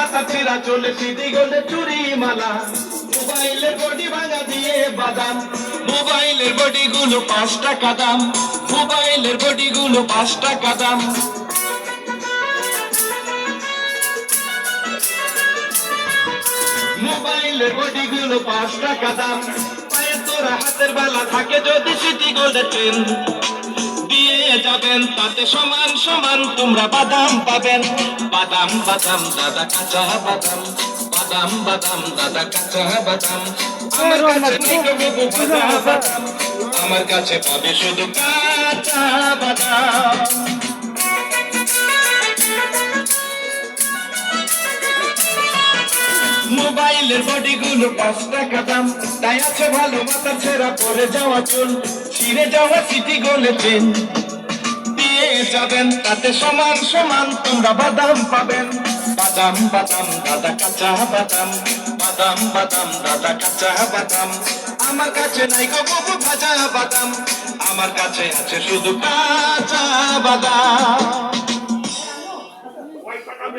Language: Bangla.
মাথা ছেঁড়া চলে সিটি গোল্ডের চুরি মালা, মোবাইলের বডি ভাঙা দিয়ে বাদাম, মোবাইলের বডি গুলো 5 টাকা দাম, মোবাইলের বডি গুলো 5 টাকা দাম। মোবাইলের বডি গুলো 5 টাকা দাম। পায়ে তোরা হাতের বেলা থাকে যদি সিটি গোল্ডের চেন, দিয়ে যাবেন তাতে সমান সমান তোমরা বাদাম পাবেন। বাদাম বাদাম দাদা কাঁচা বাদাম, বাদাম বাদাম দাদা কাঁচা বাদাম। আমার কাছে নেই কবু ভাজা বাদাম, আমার কাছে পাবে শুধু কাঁচা বাদাম। মোবাইলের বডি গুলো 5 টাকা দাম, তাই আছে ভালো মাথা ছেঁড়া পরে যাওয়া চুল, ছিঁড়ে যাওয়া সিটি গোল্ডের চেন, দিয়ে যাবেন তাতে সমান সমান তোমরা বাদাম পাবেন। বাদাম বাদাম দাদা কাঁচা বাদাম, বাদাম বাদাম দাদা কাঁচা বাদাম। আমার কাছে নাই গো বাবু ভাজা বাদাম, আমার কাছে আছে শুধু কাঁচা বাদাম।